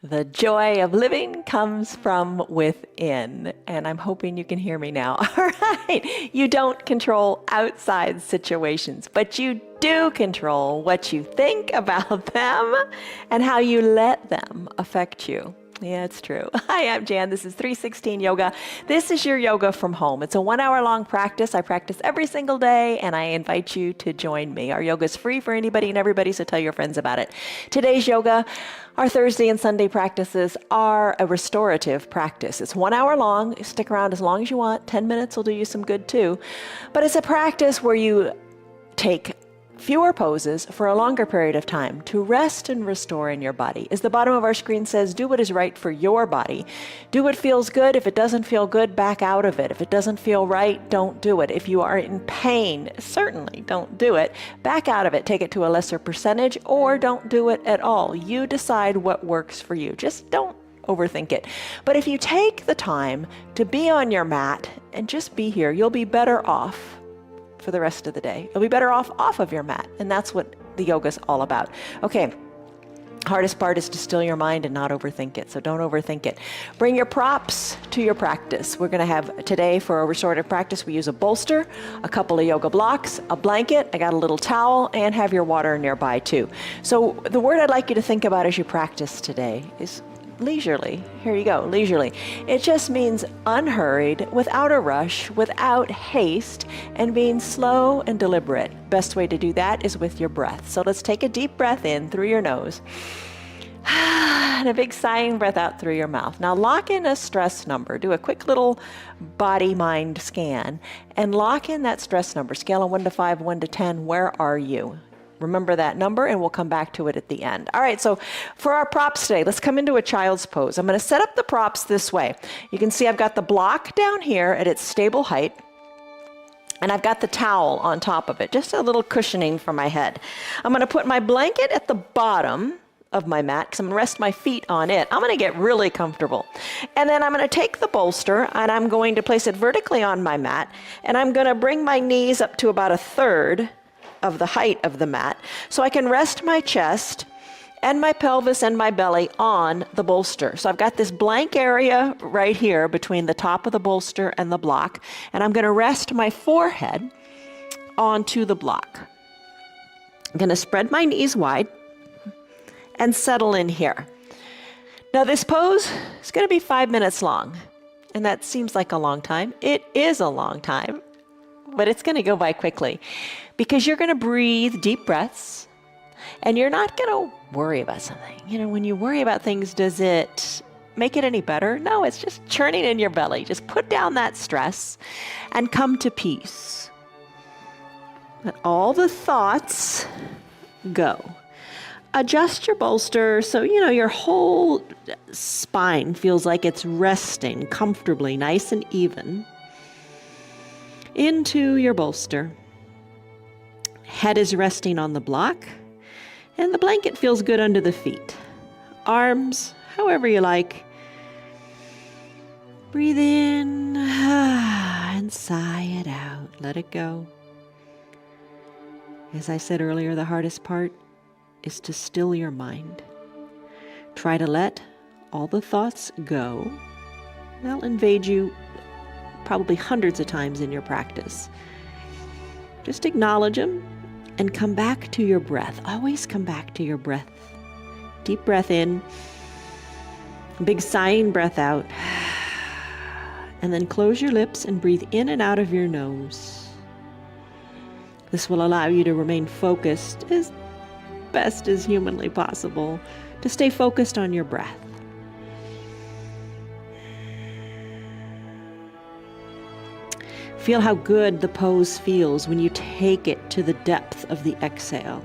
The joy of living comes from within. And I'm hoping you can hear me now. All right. You don't control outside situations, but you do control what you think about them and how you let them affect you. Yeah, it's true. Hi, I'm Jan. This is 316 Yoga. This is your yoga from home. It's a 1 hour long practice. I practice every single day, and I invite you to join me. Our yoga is free for anybody and everybody, so tell your friends about it. Today's yoga, our Thursday and Sunday practices, are a restorative practice. It's 1 hour long. Stick around as long as you want. 10 minutes will do you some good too. But it's a practice where you take fewer poses for a longer period of time to rest and restore in your body. As the bottom of our screen says, do what is right for your body. Do what feels good. If it doesn't feel good, back out of it. If it doesn't feel right, don't do it. If you are in pain, certainly don't do it. Back out of it. Take it to a lesser percentage or don't do it at all. You decide what works for you. Just don't overthink it. But if you take the time to be on your mat and just be here, you'll be better off for the rest of the day. You'll be better off of your mat. And that's what the yoga's all about. Okay. Hardest part is to still your mind and not overthink it. So don't overthink it. Bring your props to your practice. We're going to have today for a restorative practice, we use a bolster, a couple of yoga blocks, a blanket, I got a little towel, and have your water nearby too. So the word I'd like you to think about as you practice today is leisurely. Here you go, leisurely. It just means unhurried, without a rush, without haste, and being slow and deliberate. Best way to do that is with your breath. So let's take a deep breath in through your nose and a big sighing breath out through your mouth. Now lock in a stress number. Do a quick little body-mind scan and lock in that stress number. Scale of 1 to 5, 1 to 10. Where are you? Remember that number and we'll come back to it at the end. All right, so for our props today, let's come into a child's pose. I'm going to set up the props this way. You can see I've got the block down here at its stable height, and I've got the towel on top of it, just a little cushioning for my head. I'm going to put my blanket at the bottom of my mat because I'm going to rest my feet on it. I'm going to get really comfortable. And then I'm going to take the bolster and I'm going to place it vertically on my mat, and I'm going to bring my knees up to about 1/3 of the height of the mat, so I can rest my chest and my pelvis and my belly on the bolster. So I've got this blank area right here between the top of the bolster and the block, and I'm going to rest my forehead onto the block. I'm going to spread my knees wide and settle in here. Now this pose is going to be 5 minutes long, and that seems like a long time. It is a long time, but it's going to go by quickly because you're going to breathe deep breaths and you're not going to worry about something. You know, when you worry about things, does it make it any better? No, it's just churning in your belly. Just put down that stress and come to peace. Let all the thoughts go. Adjust your bolster so, you know, your whole spine feels like it's resting comfortably, nice and even into your bolster. Head is resting on the block, and the blanket feels good under the feet. Arms, however you like. Breathe in and sigh it out. Let it go. As I said earlier, the hardest part is to still your mind. Try to let all the thoughts go. They'll invade you probably hundreds of times in your practice. Just acknowledge them and come back to your breath. Always come back to your breath. Deep breath in, big sighing breath out, and then close your lips and breathe in and out of your nose. This will allow you to remain focused as best as humanly possible, to stay focused on your breath. Feel how good the pose feels when you take it to the depth of the exhale.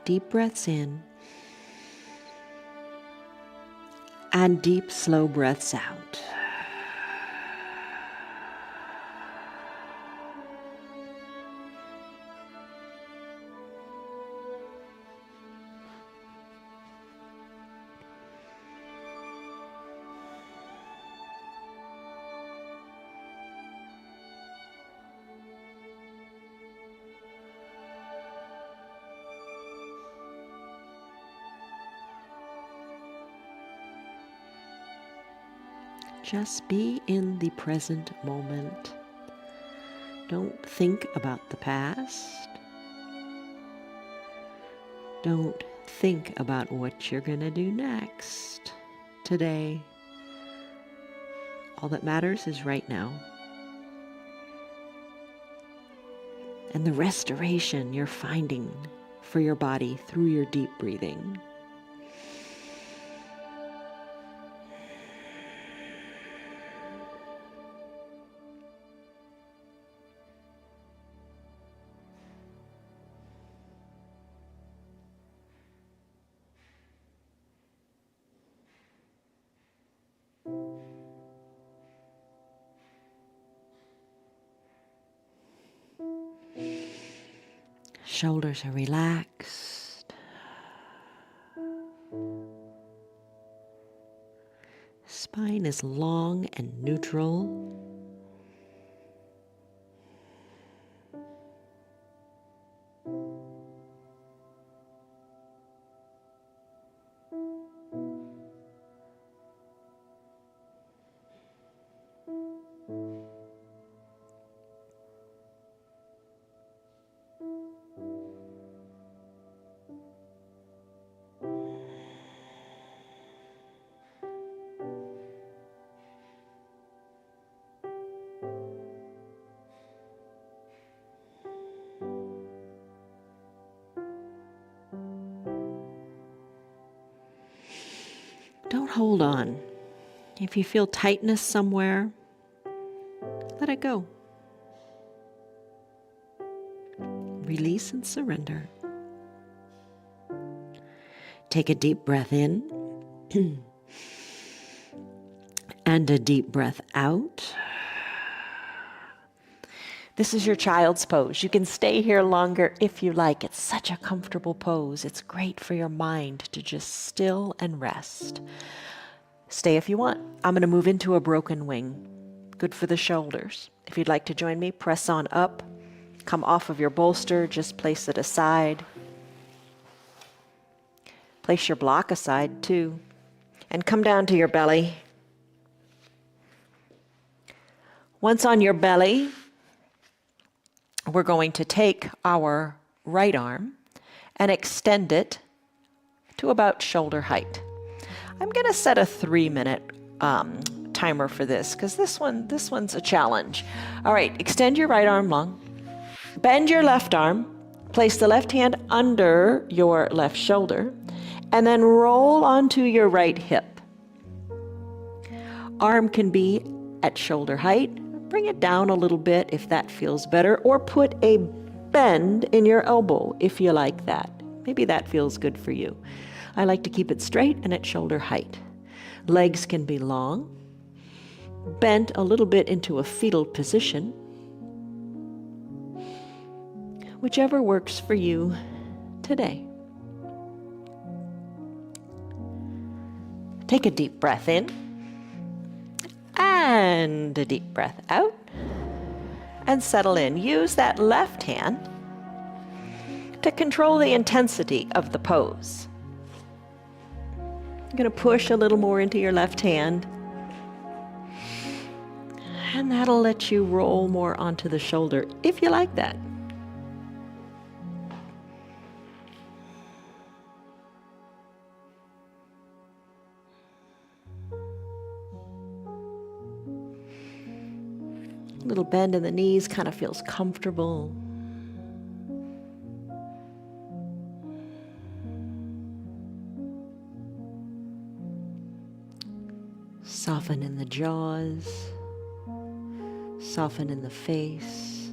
Deep breaths in and deep, slow breaths out. Just be in the present moment. Don't think about the past. Don't think about what you're going to do next. Today, all that matters is right now. And the restoration you're finding for your body through your deep breathing. Shoulders are relaxed. Spine is long and neutral. Don't hold on. If you feel tightness somewhere, let it go. Release and surrender. Take a deep breath in and a deep breath out. This is your child's pose. You can stay here longer if you like. It's such a comfortable pose. It's great for your mind to just still and rest. Stay if you want. I'm going to move into a broken wing. Good for the shoulders. If you'd like to join me, press on up. Come off of your bolster, just place it aside. Place your block aside too. And come down to your belly. Once on your belly, we're going to take our right arm and extend it to about shoulder height. I'm going to set a 3-minute timer for this because this one's a challenge. All right, extend your right arm long. Bend your left arm. Place the left hand under your left shoulder and then roll onto your right hip. Arm can be at shoulder height. Bring it down a little bit if that feels better, or put a bend in your elbow if you like that. Maybe that feels good for you. I like to keep it straight and at shoulder height. Legs can be long, bent a little bit into a fetal position. Whichever works for you today. Take a deep breath in and a deep breath out and settle in. Use that left hand to control the intensity of the pose. You're going to push a little more into your left hand, and that'll let you roll more onto the shoulder if you like that. Little bend in the knees kind of feels comfortable. Soften in the jaws, soften in the face,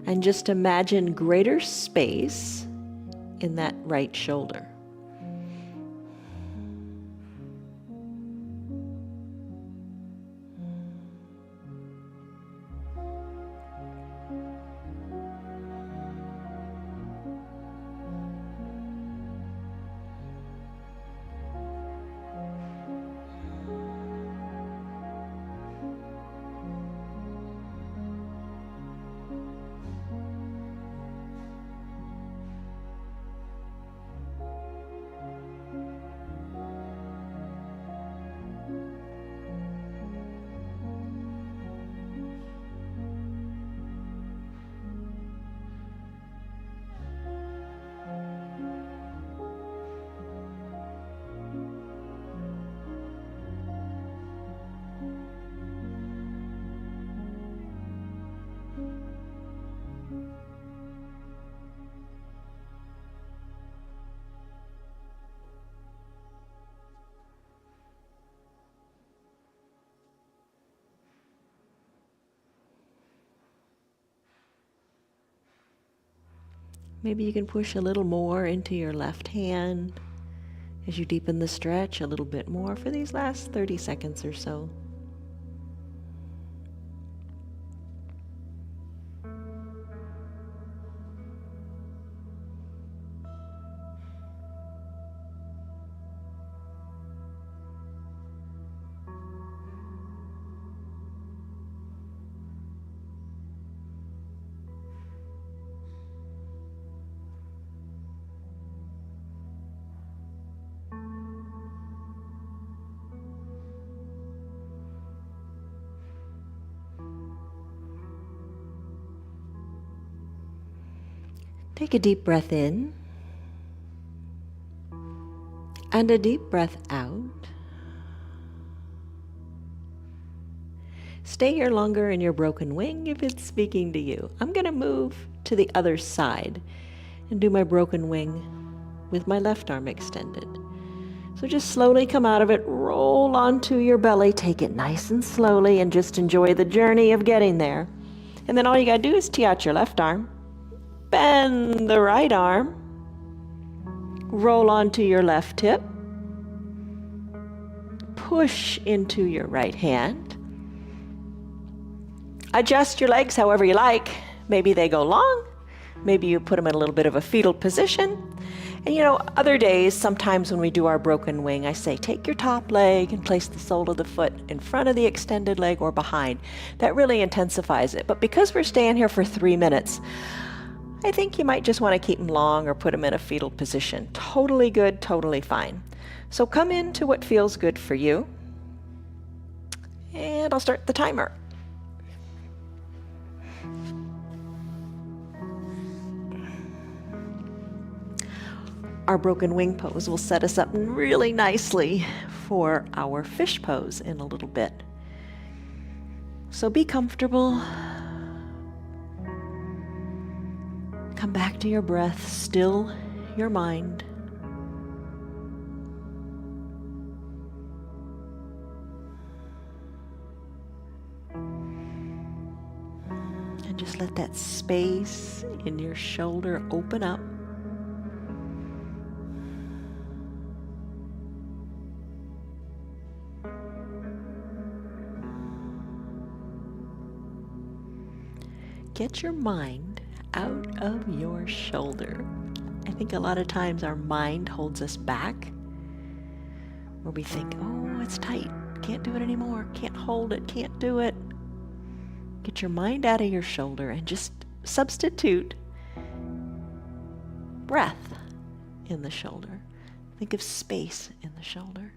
and just imagine greater space in that right shoulder. Maybe you can push a little more into your left hand as you deepen the stretch a little bit more for these last 30 seconds or so. Take a deep breath in and a deep breath out. Stay here longer in your broken wing if it's speaking to you. I'm going to move to the other side and do my broken wing with my left arm extended. So just slowly come out of it, roll onto your belly, take it nice and slowly, and just enjoy the journey of getting there. And then all you got to do is tee out your left arm, bend the right arm, roll onto your left hip, push into your right hand. Adjust your legs however you like. Maybe they go long, maybe you put them in a little bit of a fetal position. And you know, other days, sometimes when we do our broken wing, I say, take your top leg and place the sole of the foot in front of the extended leg or behind. That really intensifies it. But because we're staying here for 3 minutes, I think you might just want to keep them long or put them in a fetal position. Totally good, totally fine. So come into what feels good for you. And I'll start the timer. Our broken wing pose will set us up really nicely for our fish pose in a little bit. So be comfortable. Come back to your breath, still your mind. And just let that space in your shoulder open up. Get your mind out of your shoulder. I think a lot of times our mind holds us back, where we think, oh, it's tight, can't do it anymore, can't hold it, can't do it. Get your mind out of your shoulder and just substitute breath in the shoulder. Think of space in the shoulder.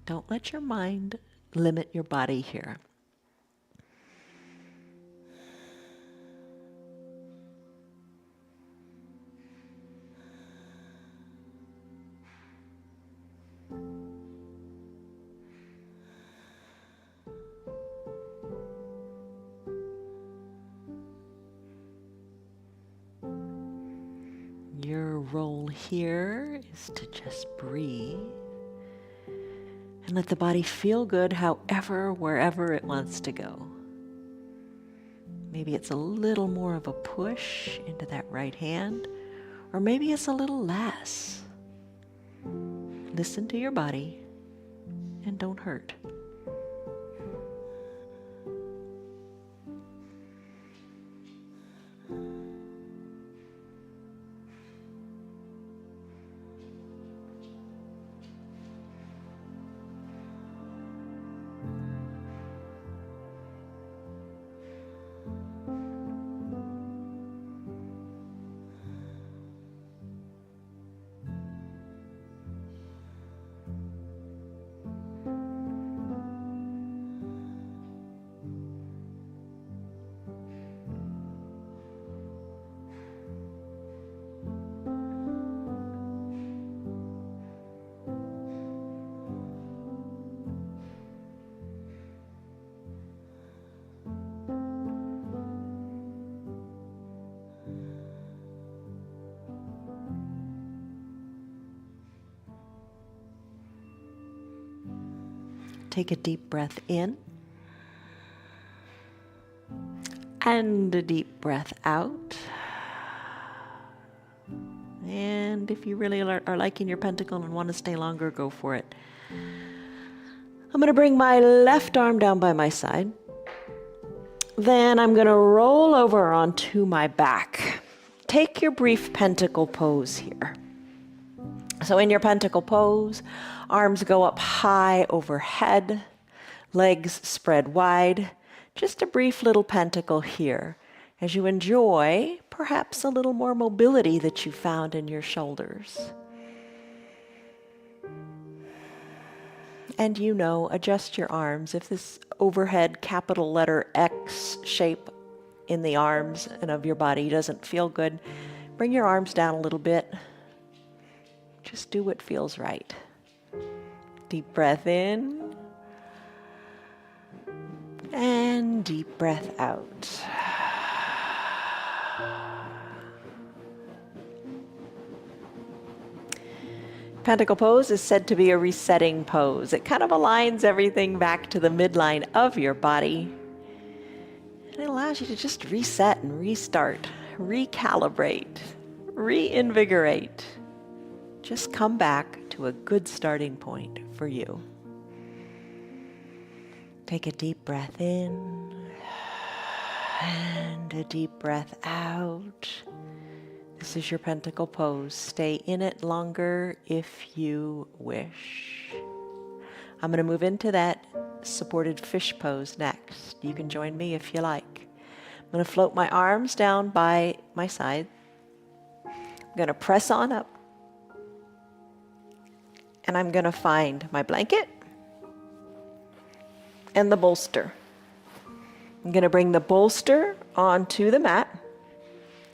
Don't let your mind limit your body here. Your role here is to just breathe and let the body feel good however, wherever it wants to go. Maybe it's a little more of a push into that right hand, or maybe it's a little less. Listen to your body and don't hurt. Take a deep breath in And a deep breath out. And if you really are liking your pentacle and want to stay longer, go for it. I'm going to bring my left arm down by my side. Then I'm going to roll over onto my back. Take your brief pentacle pose here. So in your pentacle pose, arms go up high overhead, legs spread wide. Just a brief little pentacle here as you enjoy perhaps a little more mobility that you found in your shoulders. And adjust your arms. If this overhead capital letter X shape in the arms and of your body doesn't feel good, bring your arms down a little bit. Just do what feels right. Deep breath in. And deep breath out. Pentacle pose is said to be a resetting pose. It kind of aligns everything back to the midline of your body. And it allows you to just reset and restart, recalibrate, reinvigorate. Just come back to a good starting point for you. Take a deep breath in and a deep breath out. This is your pentacle pose. Stay in it longer if you wish. I'm going to move into that supported fish pose next. You can join me if you like. I'm going to float my arms down by my side. I'm going to press on up. And I'm going to find my blanket and the bolster. I'm going to bring the bolster onto the mat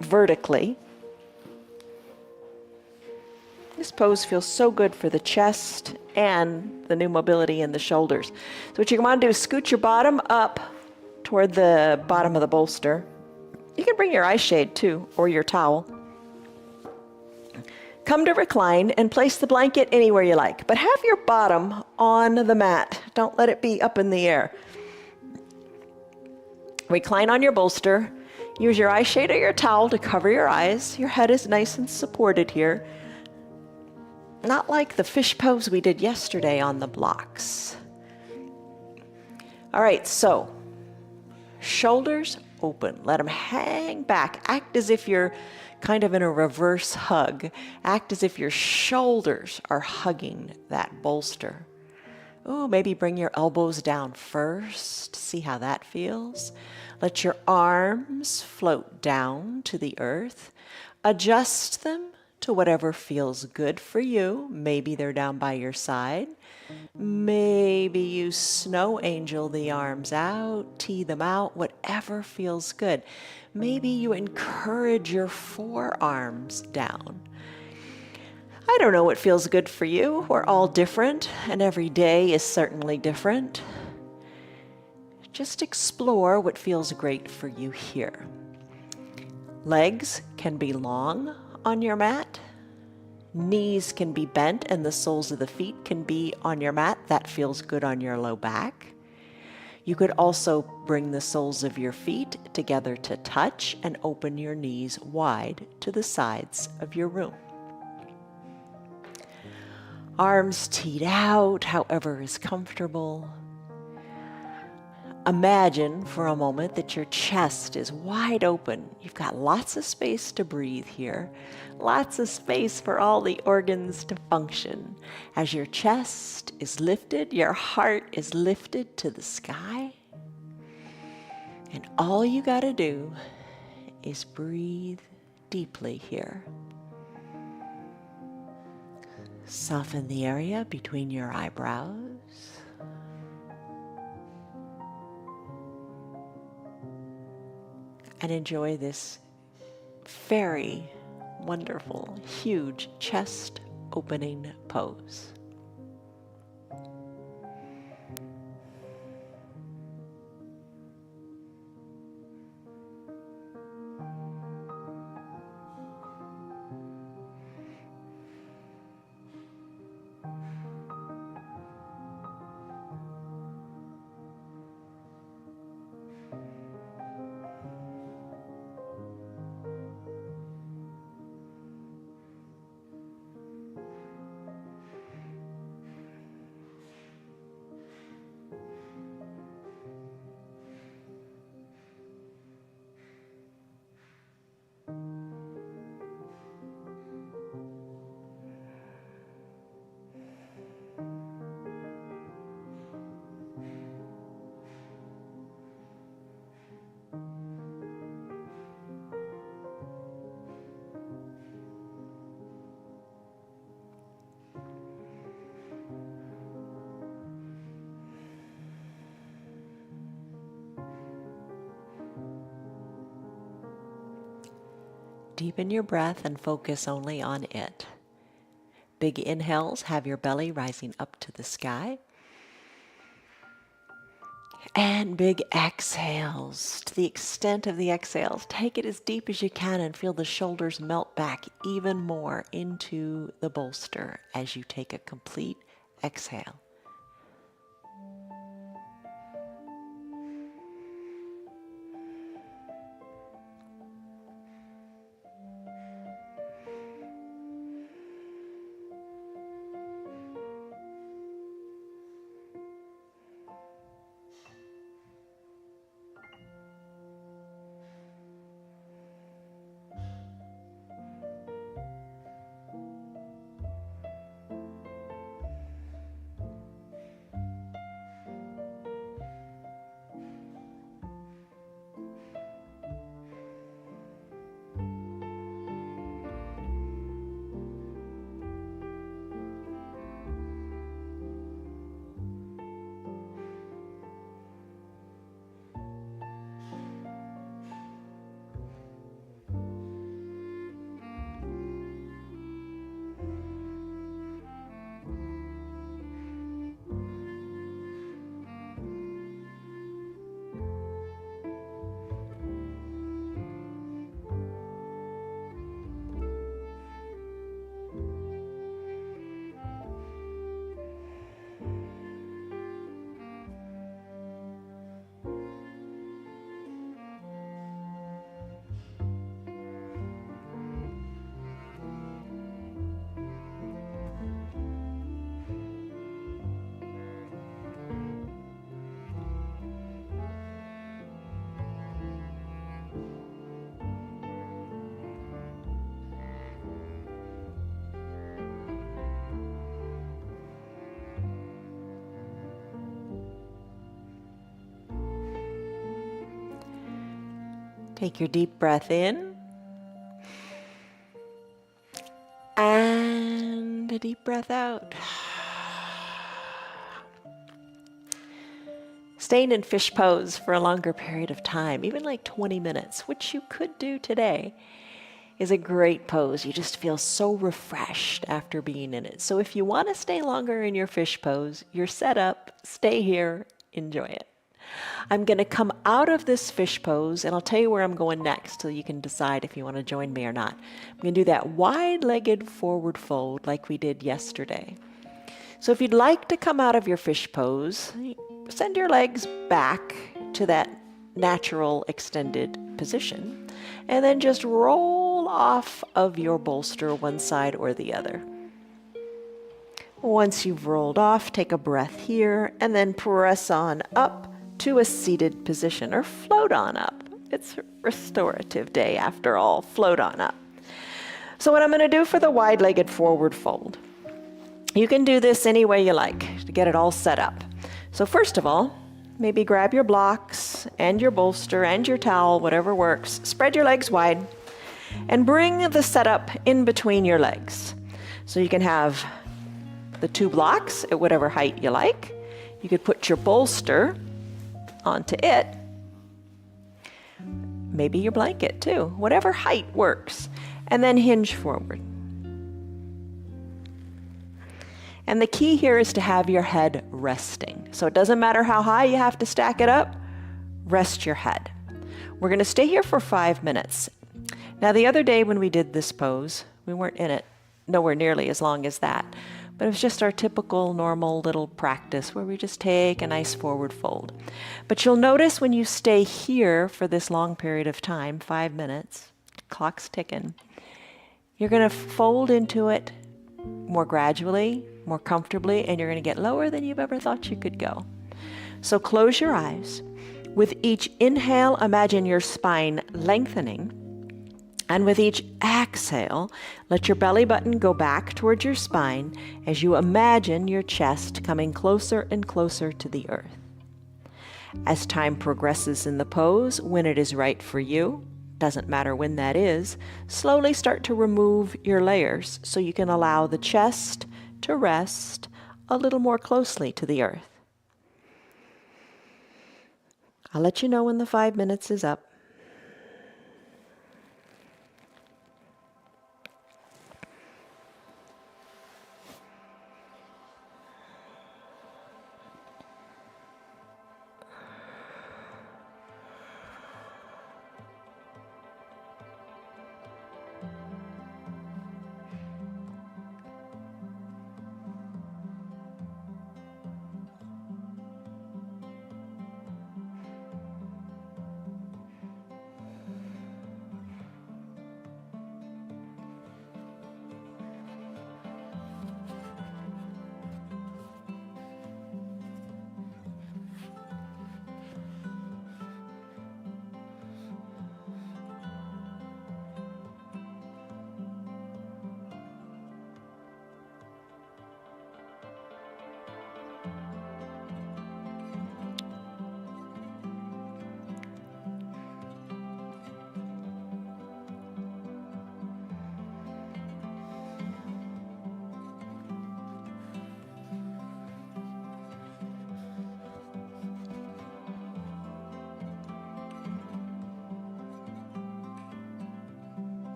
vertically. This pose feels so good for the chest and the new mobility in the shoulders. So what you want to do is scoot your bottom up toward the bottom of the bolster. You can bring your eye shade too, or your towel. Come to recline and place the blanket anywhere you like, but have your bottom on the mat. Don't let it be up in the air. Recline on your bolster. Use your eye shade or your towel to cover your eyes. Your head is nice and supported here. Not like the fish pose we did yesterday on the blocks. All right, so shoulders open. Let them hang back. Act as if you're kind of in a reverse hug. Act as if your shoulders are hugging that bolster. Oh, maybe bring your elbows down first. See how that feels. Let your arms float down to the earth. Adjust them to whatever feels good for you. Maybe they're down by your side. Maybe you snow angel the arms out, tee them out, whatever feels good. Maybe you encourage your forearms down. I don't know what feels good for you. We're all different, and every day is certainly different. Just explore what feels great for you here. Legs can be long on your mat. Knees can be bent and the soles of the feet can be on your mat. That feels good on your low back. You could also bring the soles of your feet together to touch and open your knees wide to the sides of your room. Arms teed out, however is comfortable. Imagine for a moment that your chest is wide open. You've got lots of space to breathe here, lots of space for all the organs to function. As your chest is lifted, your heart is lifted to the sky. And all you got to do is breathe deeply here. Soften the area between your eyebrows. And enjoy this very wonderful, huge chest opening pose. Deepen your breath and focus only on it. Big inhales have your belly rising up to the sky. And big exhales. To the extent of the exhales, take it as deep as you can and feel the shoulders melt back even more into the bolster as you take a complete exhale. Take your deep breath in and a deep breath out. Staying in fish pose for a longer period of time, even like 20 minutes, which you could do today, is a great pose. You just feel so refreshed after being in it. So if you want to stay longer in your fish pose, you're set up, stay here, enjoy it. I'm going to come out of this fish pose, and I'll tell you where I'm going next so you can decide if you want to join me or not. I'm going to do that wide-legged forward fold like we did yesterday. So if you'd like to come out of your fish pose, send your legs back to that natural extended position, and then just roll off of your bolster one side or the other. Once you've rolled off, take a breath here, and then press on up to a seated position, or float on up. It's restorative day after all. Float on up. So what I'm going to do for the wide-legged forward fold, you can do this any way you like to get it all set up. So first of all, maybe grab your blocks and your bolster and your towel, whatever works. Spread your legs wide and bring the setup in between your legs. So you can have the two blocks at whatever height you like. You could put your bolster onto it. Maybe your blanket too, whatever height works. And then hinge forward. And the key here is to have your head resting. So it doesn't matter how high you have to stack it up, rest your head. We're going to stay here for 5 minutes. Now the other day when we did this pose, we weren't in it nowhere nearly as long as that. But it was just our typical normal little practice where we just take a nice forward fold. But you'll notice when you stay here for this long period of time, 5 minutes, clock's ticking, you're going to fold into it more gradually, more comfortably, and you're going to get lower than you've ever thought you could go. So close your eyes. With each inhale, imagine your spine lengthening. And with each exhale, let your belly button go back towards your spine as you imagine your chest coming closer and closer to the earth. As time progresses in the pose, when it is right for you, doesn't matter when that is, slowly start to remove your layers so you can allow the chest to rest a little more closely to the earth. I'll let you know when the 5 minutes is up.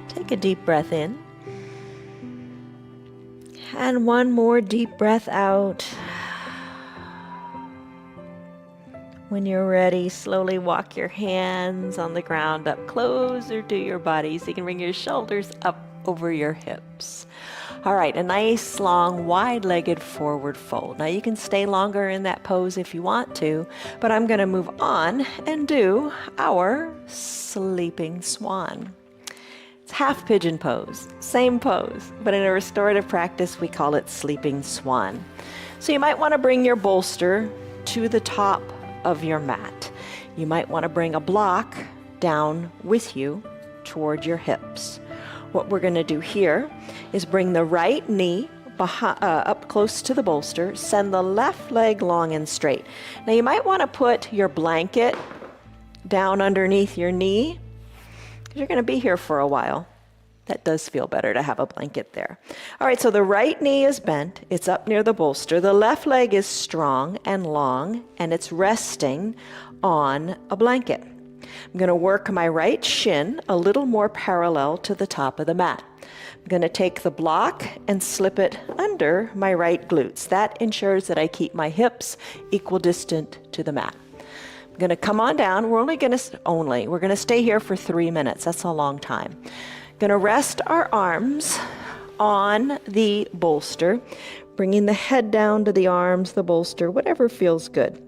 Take a deep breath in. And one more deep breath out. When you're ready, slowly walk your hands on the ground up closer to your body so you can bring your shoulders up over your hips. All right, a nice, long, wide-legged forward fold. Now you can stay longer in that pose if you want to, but I'm going to move on and do our sleeping swan. It's half pigeon pose, same pose, but in a restorative practice, we call it sleeping swan. So you might want to bring your bolster to the top of your mat. You might want to bring a block down with you toward your hips. What we're going to do here is bring the right knee up close to the bolster, send the left leg long and straight. Now you might want to put your blanket down underneath your knee, you're going to be here for a while. That does feel better to have a blanket there. All right, so the right knee is bent. It's up near the bolster. The left leg is strong and long, and it's resting on a blanket. I'm going to work my right shin a little more parallel to the top of the mat. I'm going to take the block and slip it under my right glutes. That ensures that I keep my hips equidistant to the mat. I'm going to come on down. We're going to stay here for 3 minutes. That's a long time. Going to rest our arms on the bolster, bringing the head down to the arms, the bolster, whatever feels good.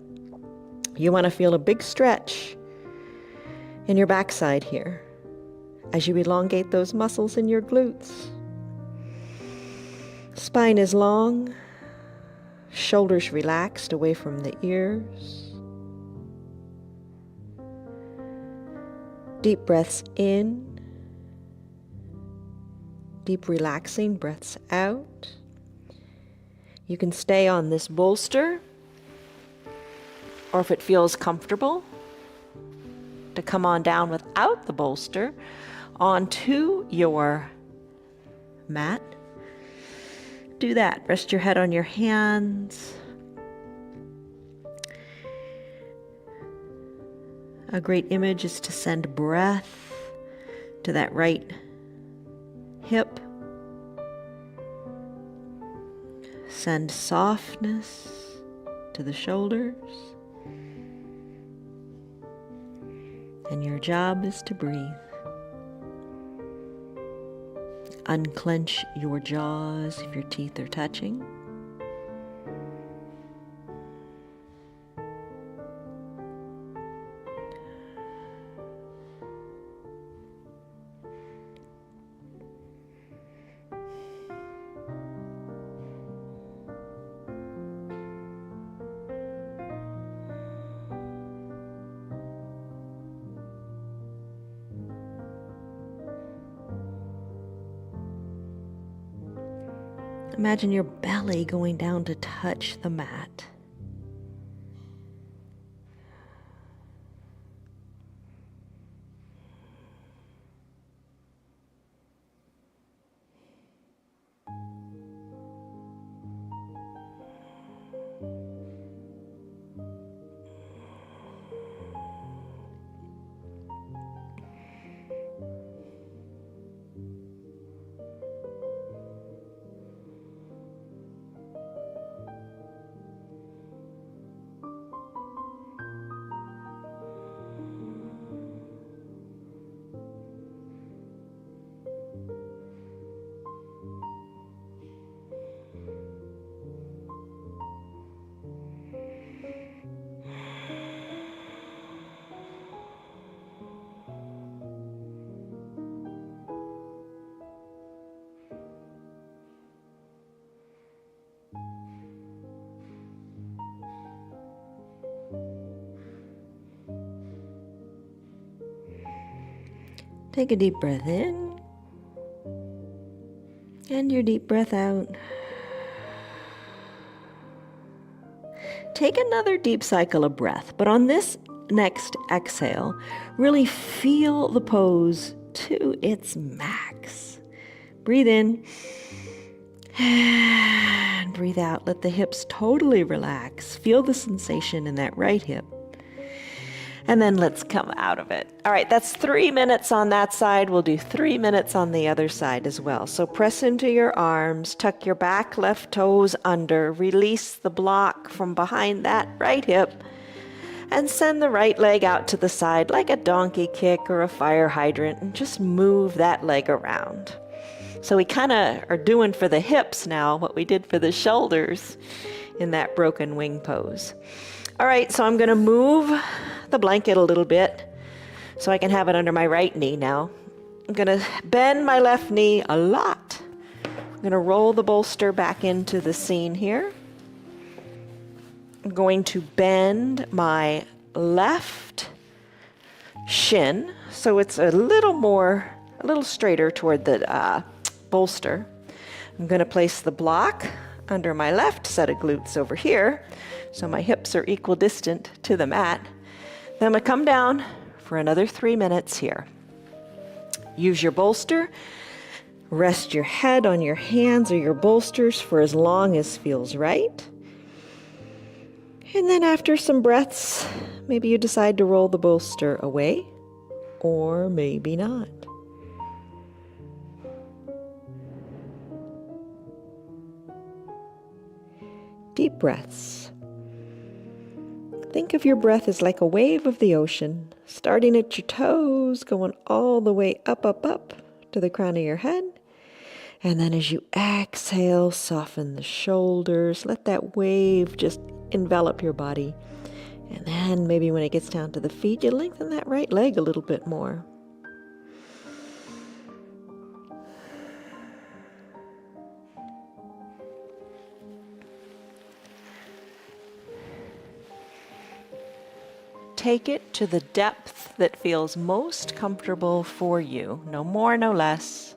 You want to feel a big stretch in your backside here as you elongate those muscles in your glutes. Spine is long, shoulders relaxed away from the ears. Deep breaths in, deep relaxing breaths out. You can stay on this bolster, or if it feels comfortable, to come on down without the bolster onto your mat. Do that. Rest your head on your hands. A great image is to send breath to that right hip. Send softness to the shoulders. And your job is to breathe. Unclench your jaws if your teeth are touching. Imagine your belly going down to touch the mat. Take a deep breath in. And your deep breath out. Take another deep cycle of breath, but on this next exhale, really feel the pose to its max. Breathe in and breathe out. Let the hips totally relax. Feel the sensation in that right hip. And then let's come out of it. All right, that's 3 minutes on that side. We'll do 3 minutes on the other side as well. So press into your arms, tuck your back left toes under, release the block from behind that right hip, and send the right leg out to the side like a donkey kick or a fire hydrant, and just move that leg around. So we kind of are doing for the hips now what we did for the shoulders in that broken wing pose. All right, so I'm going to move the blanket a little bit so I can have it under my right knee now. I'm going to bend my left knee a lot. I'm going to roll the bolster back into the scene here. I'm going to bend my left shin so it's a little straighter toward the bolster. I'm going to place the block under my left set of glutes over here so my hips are equidistant to the mat. Then I'm going to come down for another 3 minutes here. Use your bolster. Rest your head on your hands or your bolsters for as long as feels right. And then after some breaths, maybe you decide to roll the bolster away, or maybe not. Deep breaths. Think of your breath as like a wave of the ocean, starting at your toes, going all the way up, up, up to the crown of your head. And then as you exhale, soften the shoulders. Let that wave just envelop your body. And then maybe when it gets down to the feet, you lengthen that right leg a little bit more. Take it to the depth that feels most comfortable for you. No more, no less.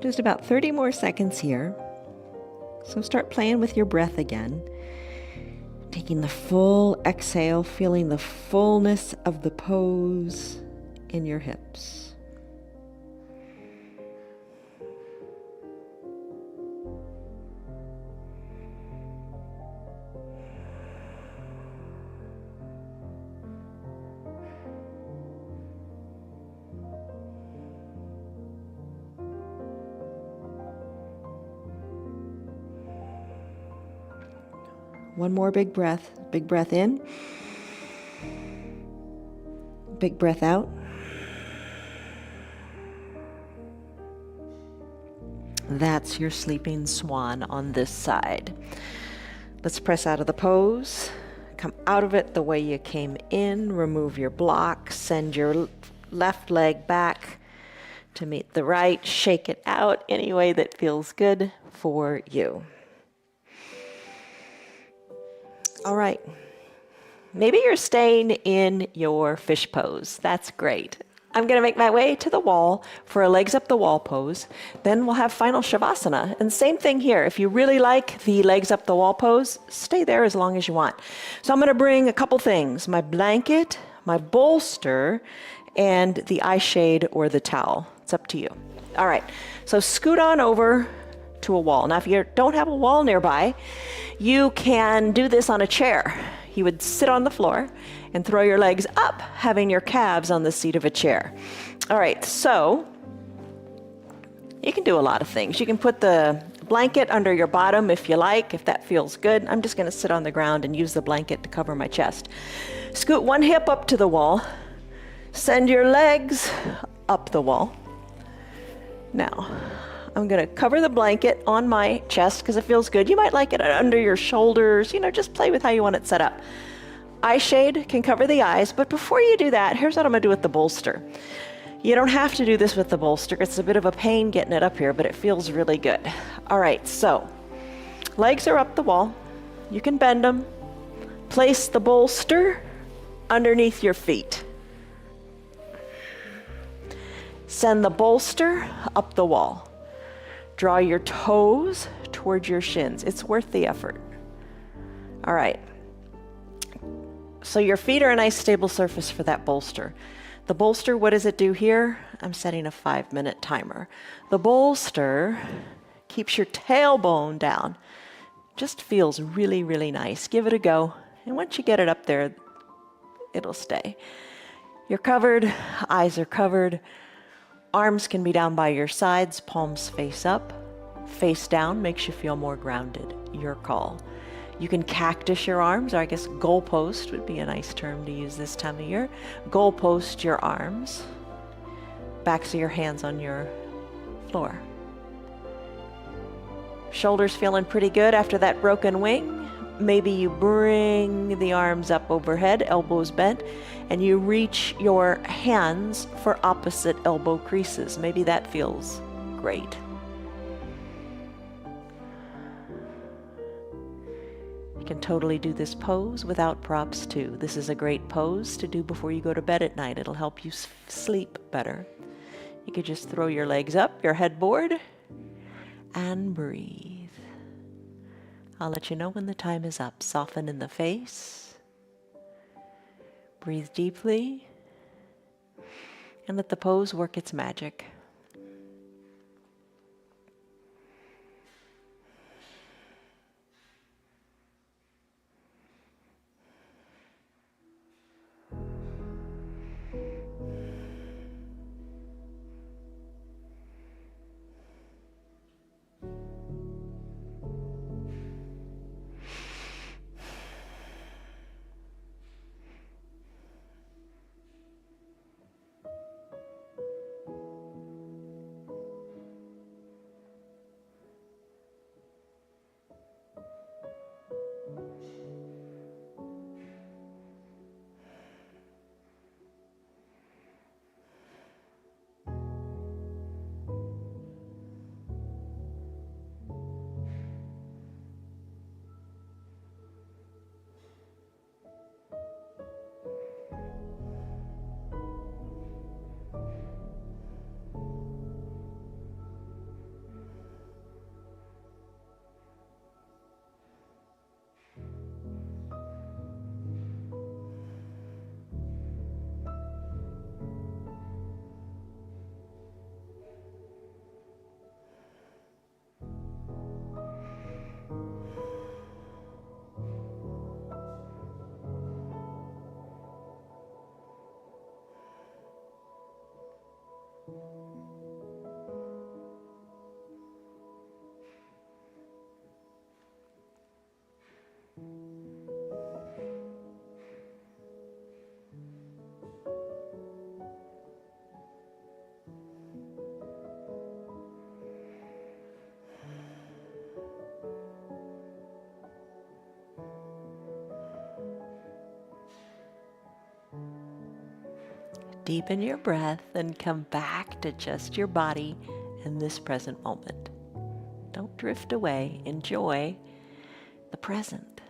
Just about 30 more seconds here. So start playing with your breath again. Taking the full exhale, feeling the fullness of the pose in your hips. One more big breath. Big breath in. Big breath out. That's your sleeping swan on this side. Let's press out of the pose. Come out of it the way you came in. Remove your block. Send your left leg back to meet the right. Shake it out any way that feels good for you. All right. Maybe you're staying in your fish pose. That's great. I'm going to make my way to the wall for a legs up the wall pose. Then we'll have final Shavasana. And same thing here. If you really like the legs up the wall pose, stay there as long as you want. So I'm going to bring a couple things, my blanket, my bolster, and the eye shade or the towel. It's up to you. All right. So scoot on over to a wall. Now, if you don't have a wall nearby, you can do this on a chair. You would sit on the floor and throw your legs up, having your calves on the seat of a chair. All right, so you can do a lot of things. You can put the blanket under your bottom if you like, if that feels good. I'm just going to sit on the ground and use the blanket to cover my chest. Scoot one hip up to the wall. Send your legs up the wall. Now, I'm going to cover the blanket on my chest because it feels good. You might like it under your shoulders. You know, just play with how you want it set up. Eye shade can cover the eyes, but before you do that, here's what I'm going to do with the bolster. You don't have to do this with the bolster. It's a bit of a pain getting it up here, but it feels really good. All right, so legs are up the wall. You can bend them. Place the bolster underneath your feet. Send the bolster up the wall. Draw your toes towards your shins. It's worth the effort. All right. So your feet are a nice stable surface for that bolster. The bolster, what does it do here? I'm setting a 5-minute timer. The bolster keeps your tailbone down. Just feels really, really nice. Give it a go. And once you get it up there, it'll stay. You're covered. Eyes are covered. Arms can be down by your sides, palms face up. Face down makes you feel more grounded. Your call. You can cactus your arms, or I guess goalpost would be a nice term to use this time of year. Goalpost your arms. Backs of your hands on your floor. Shoulders feeling pretty good after that broken wing. Maybe you bring the arms up overhead, elbows bent, and you reach your hands for opposite elbow creases. Maybe that feels great. You can totally do this pose without props too. This is a great pose to do before you go to bed at night. It'll help you sleep better. You could just throw your legs up, your headboard, and breathe. I'll let you know when the time is up. Soften in the face. Breathe deeply. And let the pose work its magic. Deepen your breath and come back to just your body in this present moment. Don't drift away. Enjoy the present.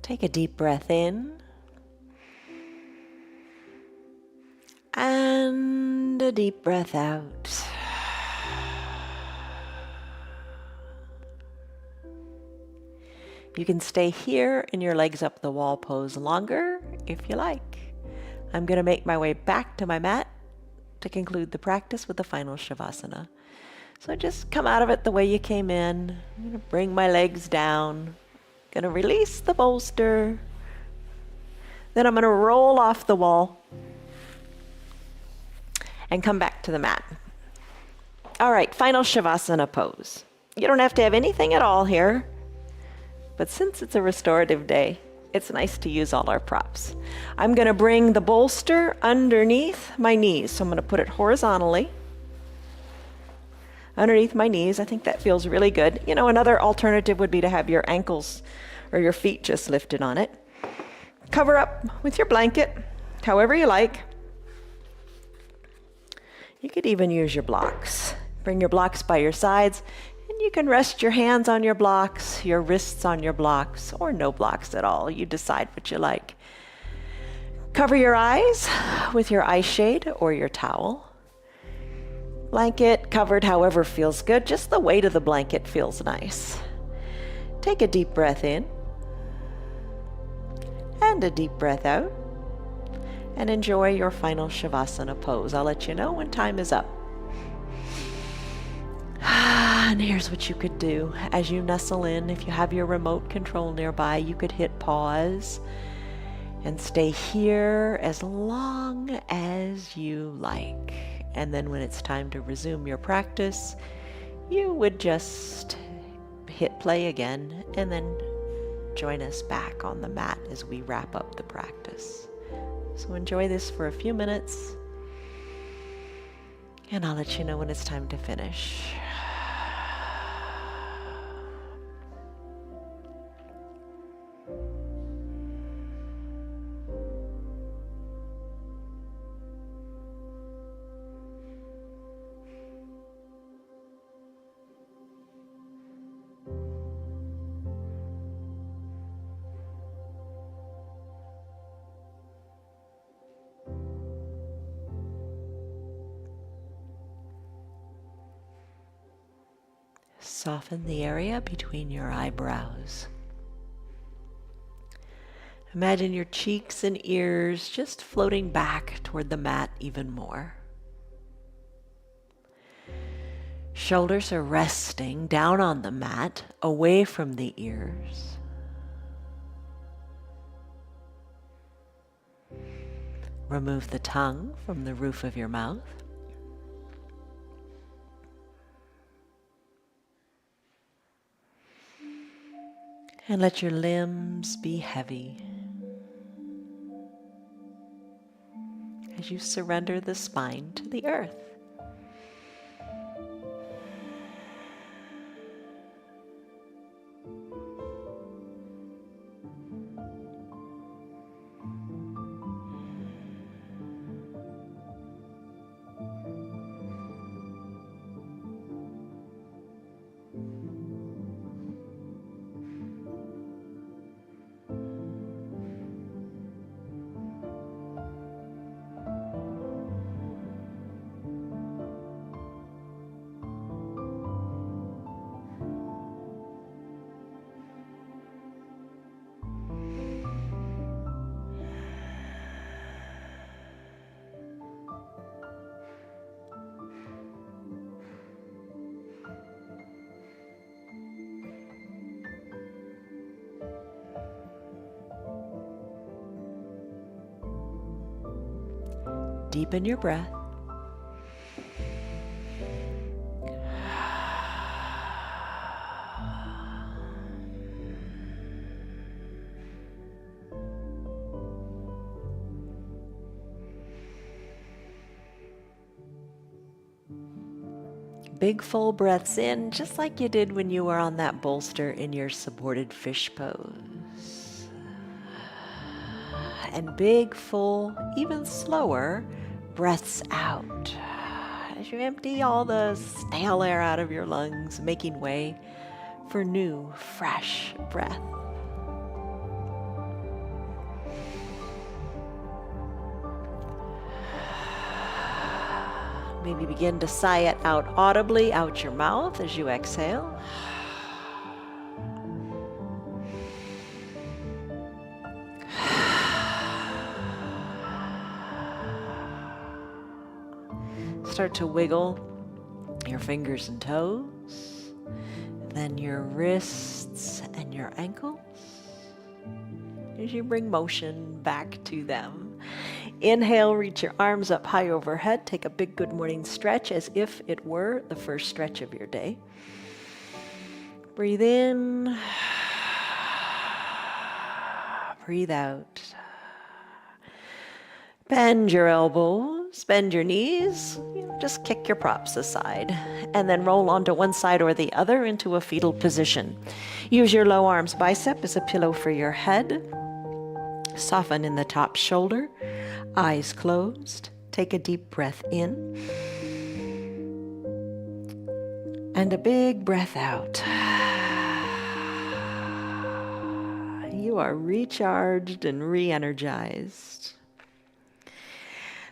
Take a deep breath in. And a deep breath out. You can stay here in your legs up the wall pose longer if you like. I'm going to make my way back to my mat to conclude the practice with the final Shavasana. So just come out of it the way you came in. I'm going to bring my legs down. Going to release the bolster. Then I'm going to roll off the wall and come back to the mat. All right, final Shavasana pose. You don't have to have anything at all here, but since it's a restorative day, it's nice to use all our props. I'm going to bring the bolster underneath my knees. So I'm going to put it horizontally underneath my knees. I think that feels really good. You know, another alternative would be to have your ankles or your feet just lifted on it. Cover up with your blanket, however you like. You could even use your blocks. Bring your blocks by your sides, and you can rest your hands on your blocks, your wrists on your blocks, or no blocks at all. You decide what you like. Cover your eyes with your eye shade or your towel. Blanket covered however feels good. Just the weight of the blanket feels nice. Take a deep breath in and a deep breath out. And enjoy your final Shavasana pose. I'll let you know when time is up. And here's what you could do as you nestle in. If you have your remote control nearby, you could hit pause and stay here as long as you like. And then when it's time to resume your practice, you would just hit play again and then join us back on the mat as we wrap up the practice. So enjoy this for a few minutes, and I'll let you know when it's time to finish. Soften the area between your eyebrows. Imagine your cheeks and ears just floating back toward the mat even more. Shoulders are resting down on the mat, away from the ears. Remove the tongue from the roof of your mouth. And let your limbs be heavy as you surrender the spine to the earth. Deepen your breath. Big full breaths in, just like you did when you were on that bolster in your supported fish pose. And big, full, even slower breaths out as you empty all the stale air out of your lungs, making way for new, fresh breath. Maybe begin to sigh it out audibly out your mouth as you exhale. Start to wiggle your fingers and toes, then your wrists and your ankles as you bring motion back to them. Inhale, reach your arms up high overhead. Take a big good morning stretch as if it were the first stretch of your day. Breathe in, breathe out. Bend your elbows, bend your knees, just kick your props aside, and then roll onto one side or the other into a fetal position. Use your low arms bicep as a pillow for your head. Soften in the top shoulder, eyes closed. Take a deep breath in, and a big breath out. You are recharged and re-energized.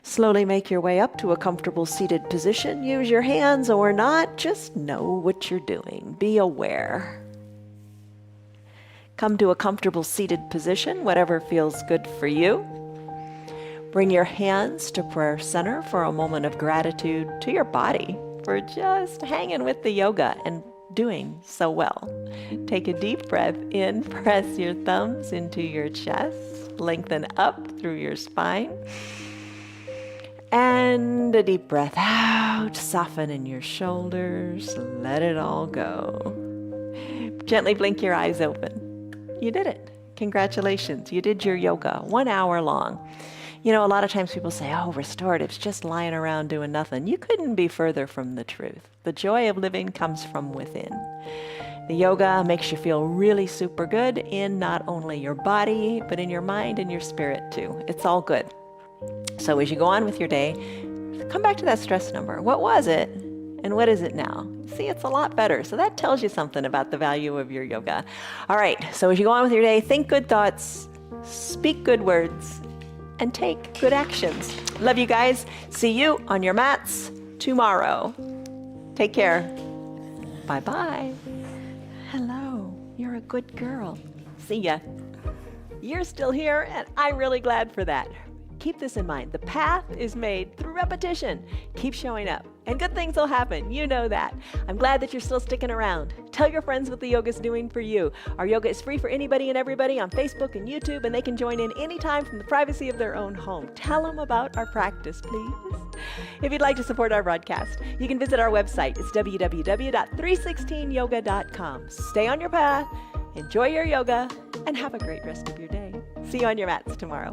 Slowly make your way up to a comfortable seated position. Use your hands or not, just know what you're doing. Be aware. Come to a comfortable seated position, whatever feels good for you. Bring your hands to prayer center for a moment of gratitude to your body for just hanging with the yoga and doing so well. Take a deep breath in, press your thumbs into your chest, lengthen up through your spine. And a deep breath out, soften in your shoulders, let it all go. Gently blink your eyes open. You did it. Congratulations. You did your yoga 1 hour long. You know, a lot of times people say, oh, restorative's just lying around doing nothing. You couldn't be further from the truth. The joy of living comes from within. The yoga makes you feel really super good in not only your body, but in your mind and your spirit too. It's all good. So as you go on with your day, come back to that stress number. What was it? And what is it now? See, it's a lot better. So that tells you something about the value of your yoga. All right, so as you go on with your day, think good thoughts, speak good words, and take good actions. Love you guys. See you on your mats tomorrow. Take care. Bye-bye. Hello, you're a good girl. See ya. You're still here, and I'm really glad for that. Keep this in mind. The path is made through repetition. Keep showing up, and good things will happen. You know that. I'm glad that you're still sticking around. Tell your friends what the yoga's doing for you. Our yoga is free for anybody and everybody on Facebook and YouTube, and they can join in anytime from the privacy of their own home. Tell them about our practice, please. If you'd like to support our broadcast, you can visit our website. It's www.316yoga.com. Stay on your path, enjoy your yoga, and have a great rest of your day. See you on your mats tomorrow.